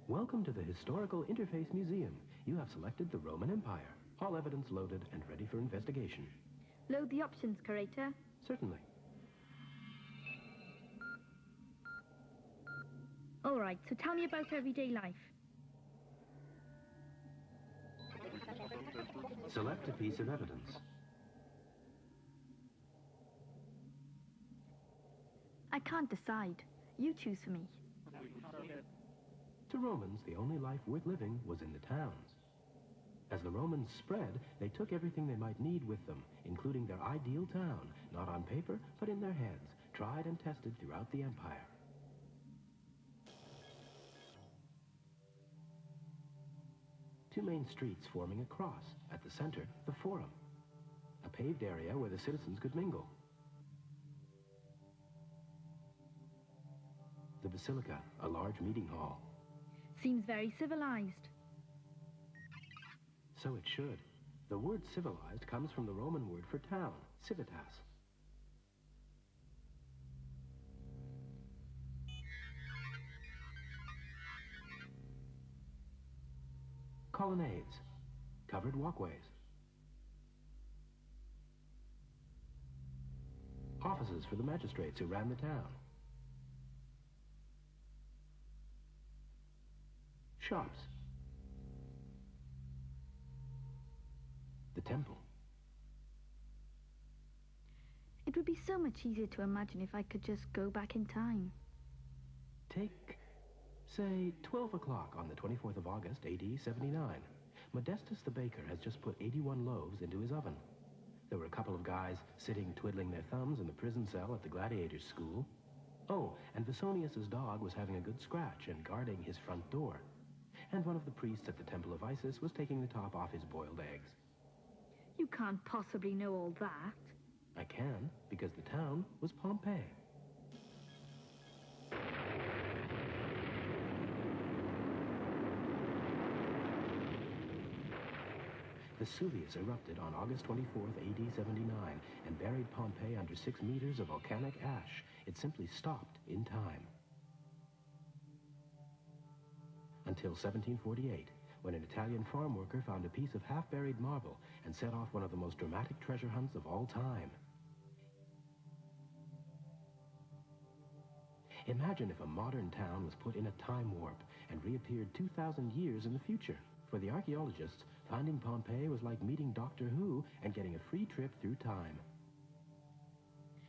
Welcome to the Historical Interface Museum. You have selected the Roman Empire. All evidence loaded and ready for investigation. Load the options, curator. Certainly. All right, so tell me about everyday life. Select a piece of evidence. I can't decide. You choose for me. To Romans, the only life worth living was in the towns. As the Romans spread, they took everything they might need with them, including their ideal town, not on paper, but in their heads, tried and tested throughout the empire. Two main streets forming a cross. At the center, the Forum, a paved area where the citizens could mingle. The Basilica, a large meeting hall. Seems very civilized. So it should. The word civilized comes from the Roman word for town, civitas. Colonnades, covered walkways. Offices for the magistrates who ran the town. Shops. The temple. It would be so much easier to imagine if I could just go back in time. Take, say, 12 o'clock on the 24th of August, AD 79. Modestus the baker has just put 81 loaves into his oven. There were a couple of guys sitting twiddling their thumbs in the prison cell at the gladiators' school. Oh, and Vesonius's dog was having a good scratch and guarding his front door. And one of the priests at the Temple of Isis was taking the top off his boiled eggs. You can't possibly know all that. I can, because the town was Pompeii. Vesuvius erupted on August 24th, AD 79, and buried Pompeii under 6 meters of volcanic ash. It simply stopped in time. Until 1748, when an Italian farm worker found a piece of half-buried marble and set off one of the most dramatic treasure hunts of all time. Imagine if a modern town was put in a time warp and reappeared 2,000 years in the future. For the archaeologists, finding Pompeii was like meeting Doctor Who and getting a free trip through time.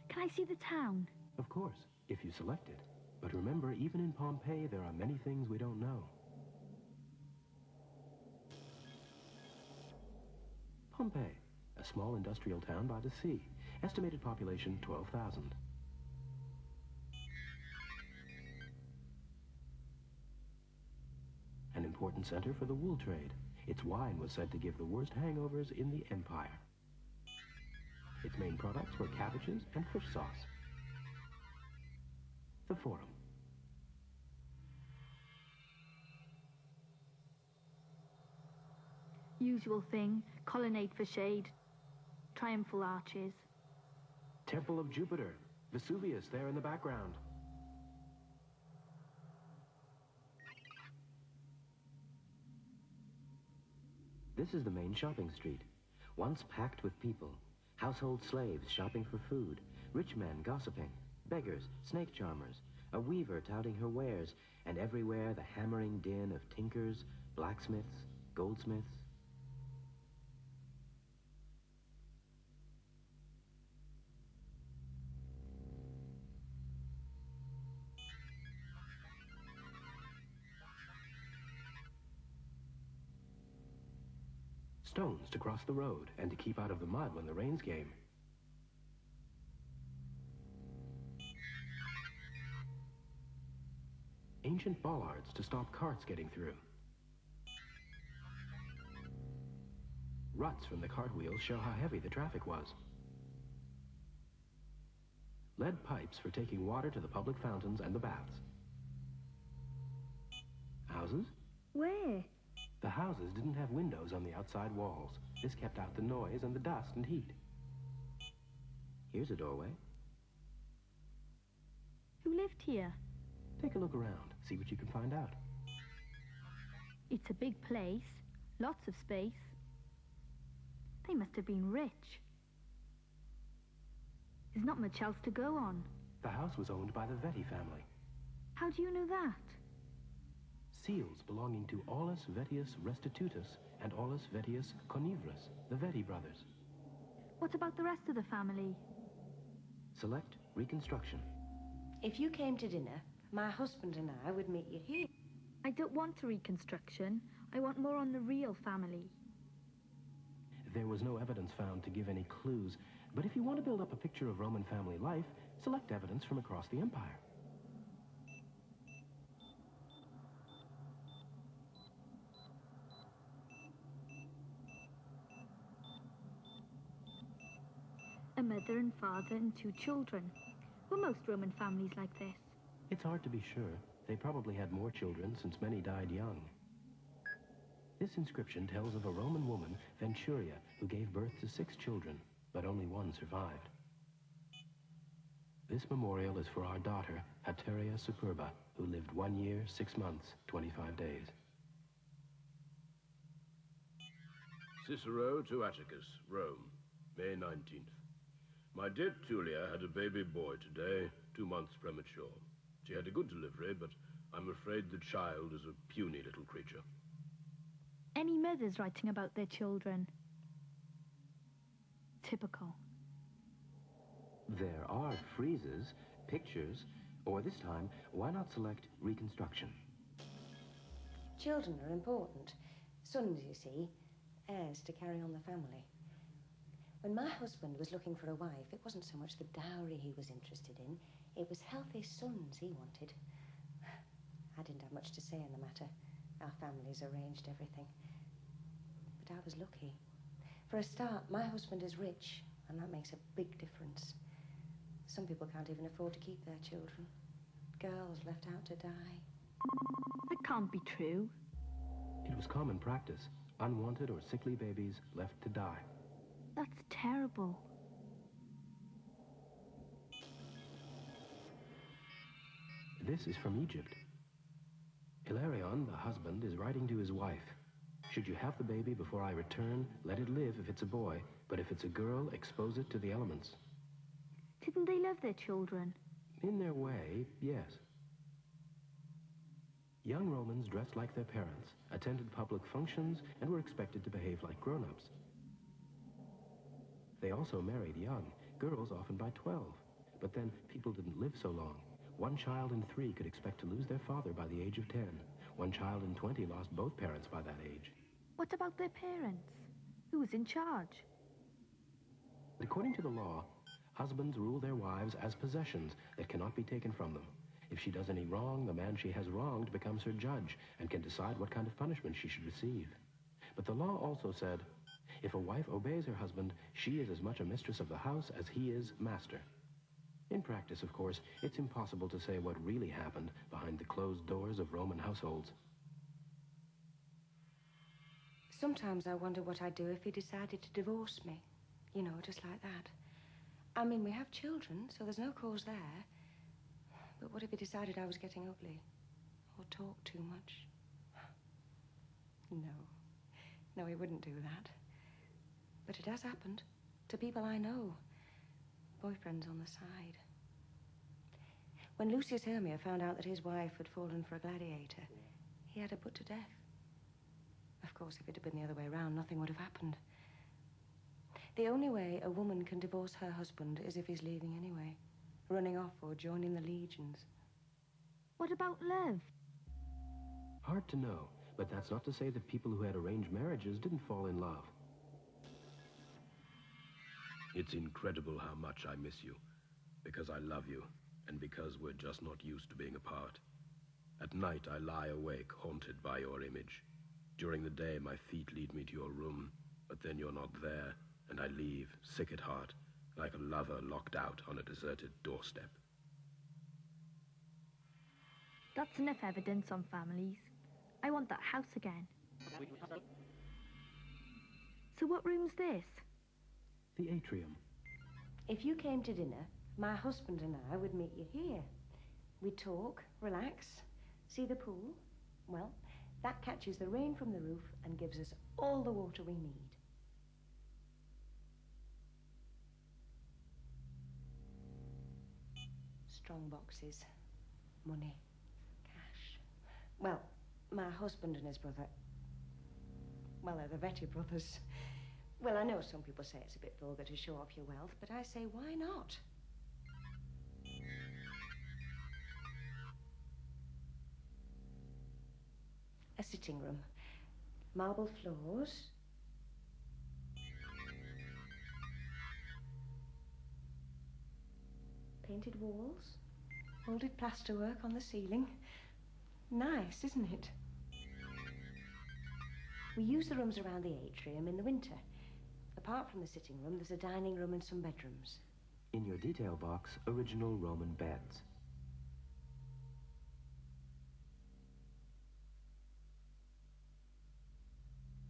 Can I see the town? Of course, if you select it. But remember, even in Pompeii, there are many things we don't know. Pompeii, a small industrial town by the sea. Estimated population, 12,000. An important center for the wool trade. Its wine was said to give the worst hangovers in the empire. Its main products were cabbages and fish sauce. The Forum. Usual thing, colonnade for shade, triumphal arches. Temple of Jupiter, Vesuvius there in the background. This is the main shopping street, once packed with people. Household slaves shopping for food, rich men gossiping, beggars, snake charmers, a weaver touting her wares, and everywhere the hammering din of tinkers, blacksmiths, goldsmiths. Stones to cross the road and to keep out of the mud when the rains came. Ancient bollards to stop carts getting through. Ruts from the cartwheels show how heavy the traffic was. Lead pipes for taking water to the public fountains and the baths. Houses? Where? The houses didn't have windows on the outside walls. This kept out the noise and the dust and heat. Here's a doorway. Who lived here? Take a look around, see what you can find out. It's a big place, lots of space. They must have been rich. There's not much else to go on. The house was owned by the Vetti family. How do you know that? Seals belonging to Aulus Vettius Restitutus and Aulus Vettius Conivus, the Vetti brothers. What about the rest of the family? Select reconstruction. If you came to dinner, my husband and I would meet you here. I don't want a reconstruction. I want more on the real family. There was no evidence found to give any clues, but if you want to build up a picture of Roman family life, select evidence from across the empire. A mother and father and 2 children. Were most Roman families like this? It's hard to be sure. They probably had more children since many died young. This inscription tells of a Roman woman, Venturia, who gave birth to 6 children, but only 1 survived. This memorial is for our daughter, Hateria Superba, who lived 1 year, 6 months, 25 days. Cicero to Atticus, Rome, May 19th. My dear Tulia had a baby boy today, 2 months premature. She had a good delivery, but I'm afraid the child is a puny little creature. Any mothers writing about their children? Typical. There are friezes, pictures, or this time, why not select reconstruction? Children are important. Sons, you see, heirs to carry on the family. When my husband was looking for a wife, it wasn't so much the dowry he was interested in, it was healthy sons he wanted. I didn't have much to say in the matter. Our families arranged everything. But I was lucky. For a start, my husband is rich, and that makes a big difference. Some people can't even afford to keep their children. Girls left out to die. That can't be true. It was common practice. Unwanted or sickly babies left to die. That's terrible. This is from Egypt. Hilarion, the husband, is writing to his wife. Should you have the baby before I return, let it live if it's a boy, but if it's a girl, expose it to the elements. Didn't they love their children? In their way, yes. Young Romans dressed like their parents, attended public functions, and were expected to behave like grown-ups. They also married young, girls often by 12. But then people didn't live so long. 1 child in 3 could expect to lose their father by the age of 10. 1 child in 20 lost both parents by that age. What about their parents? Who was in charge? According to the law, husbands rule their wives as possessions that cannot be taken from them. If she does any wrong, the man she has wronged becomes her judge and can decide what kind of punishment she should receive. But the law also said, if a wife obeys her husband, she is as much a mistress of the house as he is master. In practice, of course, it's impossible to say what really happened behind the closed doors of Roman households. Sometimes I wonder what I'd do if he decided to divorce me. You know, just like that. I mean, we have children, so there's no cause there. But what if he decided I was getting ugly? Or talked too much? No, he wouldn't do that. But it has happened to people I know. Boyfriends on the side. When Lucius Hermia found out that his wife had fallen for a gladiator, he had her put to death. Of course, if it had been the other way around, nothing would have happened. The only way a woman can divorce her husband is if he's leaving anyway, running off or joining the legions. What about love? Hard to know, but that's not to say that people who had arranged marriages didn't fall in love. It's incredible how much I miss you, because I love you, and because we're just not used to being apart. At night, I lie awake, haunted by your image. During the day, my feet lead me to your room, but then you're not there, and I leave, sick at heart, like a lover locked out on a deserted doorstep. That's enough evidence on families. I want that house again. So what room's this? The atrium. If you came to dinner, my husband and I would meet you here. We'd talk, relax, see the pool. Well, That catches the rain from the roof and gives us all the water we need. Strong boxes, money, cash. Well, my husband and his brother, well, they're the Vetty brothers. Well, I know some people say it's a bit vulgar to show off your wealth, but I say, why not? A sitting room, marble floors, painted walls, molded plasterwork on the ceiling. Nice, isn't it? We use the rooms around the atrium in the winter. Apart from the sitting room, there's a dining room and some bedrooms. In your detail box, original Roman beds.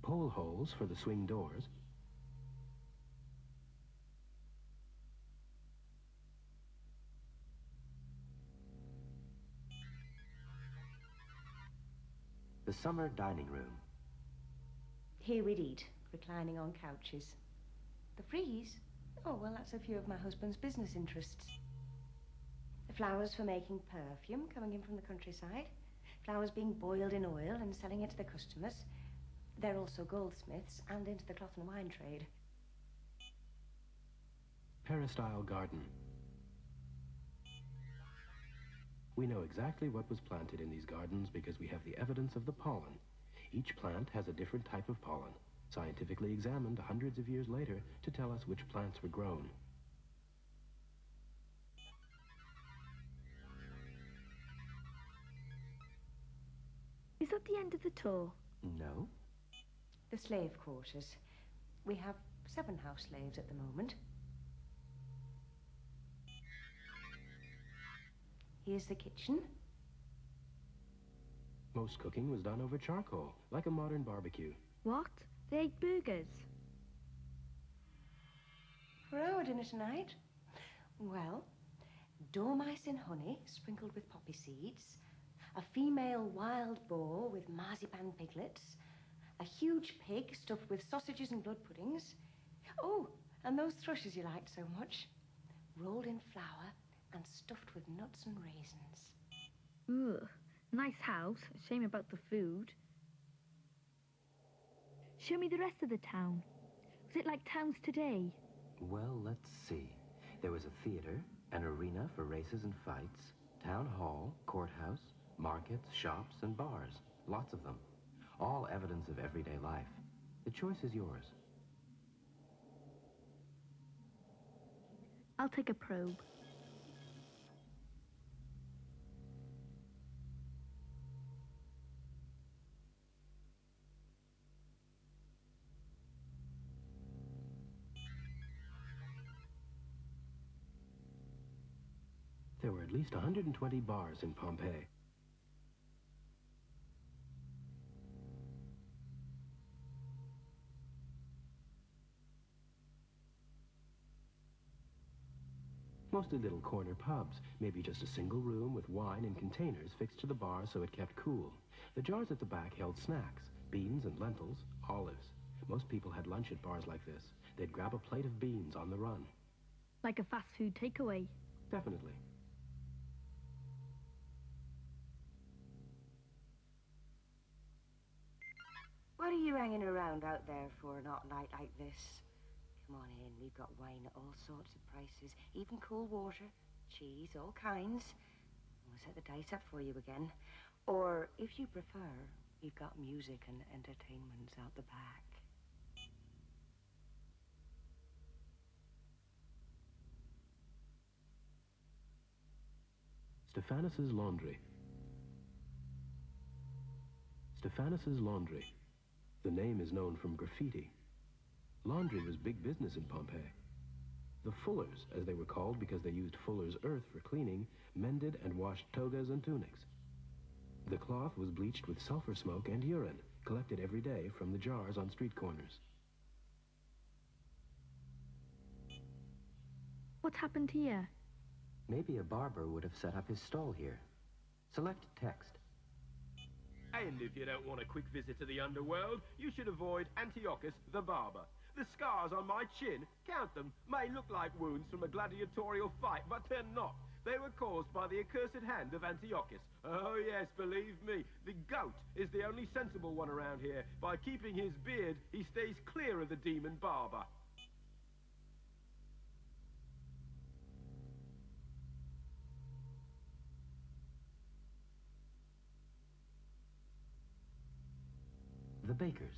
Pole holes for the swing doors. The summer dining room. Here we'd eat, reclining on couches. The frieze? Oh, well, that's a few of my husband's business interests. The flowers for making perfume coming in from the countryside. Flowers being boiled in oil and selling it to the customers. They're also goldsmiths and into the cloth and wine trade. Peristyle garden. We know exactly what was planted in these gardens because we have the evidence of the pollen. Each plant has a different type of pollen, scientifically examined hundreds of years later to tell us which plants were grown. Is that the end of the tour? No. The slave quarters. We have 7 house slaves at the moment. Here's the kitchen. Most cooking was done over charcoal, like a modern barbecue. What? They ate burgers? For our dinner tonight? Well, dormice in honey sprinkled with poppy seeds, a female wild boar with marzipan piglets, a huge pig stuffed with sausages and blood puddings. Oh, and those thrushes you liked so much, rolled in flour and stuffed with nuts and raisins. Ugh, nice house. Shame about the food. Show me the rest of the town. Was it like towns today? Well, let's see. There was a theater, an arena for races and fights, town hall, courthouse, markets, shops, and bars. Lots of them. All evidence of everyday life. The choice is yours. I'll take a probe. There were at least 120 bars in Pompeii. Mostly little corner pubs, maybe just a single room with wine in containers fixed to the bar so it kept cool. The jars at the back held snacks, beans and lentils, olives. Most people had lunch at bars like this. They'd grab a plate of beans on the run. Like a fast food takeaway? Definitely. What are you hanging around out there for not a night like this? Come on in, we've got wine at all sorts of prices, even cool water, cheese, all kinds. We'll set the dice up for you again. Or, if you prefer, we've got music and entertainments out the back. Stephanus's Laundry. Stephanus's Laundry. The name is known from graffiti. Laundry was big business in Pompeii. The fullers, as they were called because they used fuller's earth for cleaning, mended and washed togas and tunics. The cloth was bleached with sulfur smoke and urine, collected every day from the jars on street corners. What happened here? Maybe a barber would have set up his stall here. Select text. And if you don't want a quick visit to the underworld, you should avoid Antiochus the barber. The scars on my chin, count them, may look like wounds from a gladiatorial fight, but they're not. They were caused by the accursed hand of Antiochus. Oh yes, believe me, the goat is the only sensible one around here. By keeping his beard, he stays clear of the demon barber. The bakers.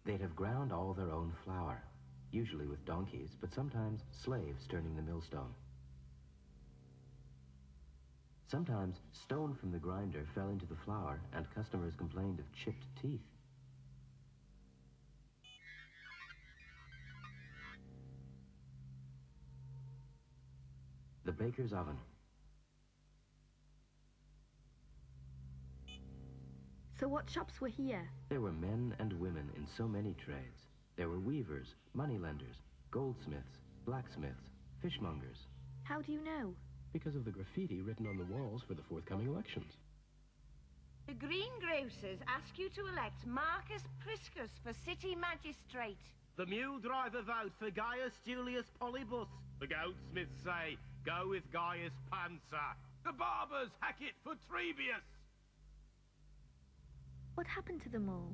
They'd have ground all their own flour, usually with donkeys, but sometimes slaves turning the millstone. Sometimes stone from the grinder fell into the flour, and customers complained of chipped teeth. The baker's oven. So what shops were here? There were men and women in so many trades. There were weavers, moneylenders, goldsmiths, blacksmiths, fishmongers. How do you know? Because of the graffiti written on the walls for the forthcoming elections. The greengrocers ask you to elect Marcus Priscus for city magistrate. The mule driver vote for Gaius Julius Polybus. The goldsmiths say, go with Gaius Panzer. The barbers hack it for Trebius. What happened to them all?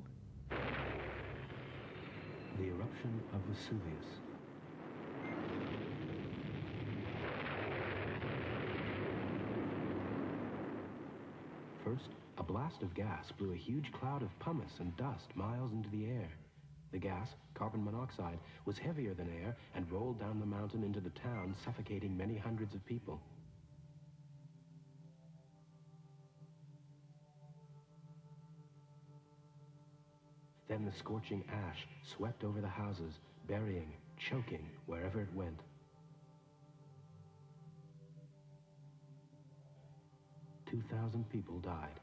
The eruption of Vesuvius. First, a blast of gas blew a huge cloud of pumice and dust miles into the air. The gas, carbon monoxide, was heavier than air and rolled down the mountain into the town, suffocating many hundreds of people. Then the scorching ash swept over the houses, burying, choking wherever it went. "2,000 people died.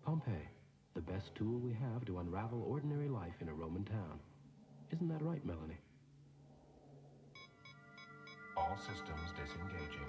Pompeii, the best tool we have to unravel ordinary life in a Roman town. Isn't that right, Melanie? All systems disengaging.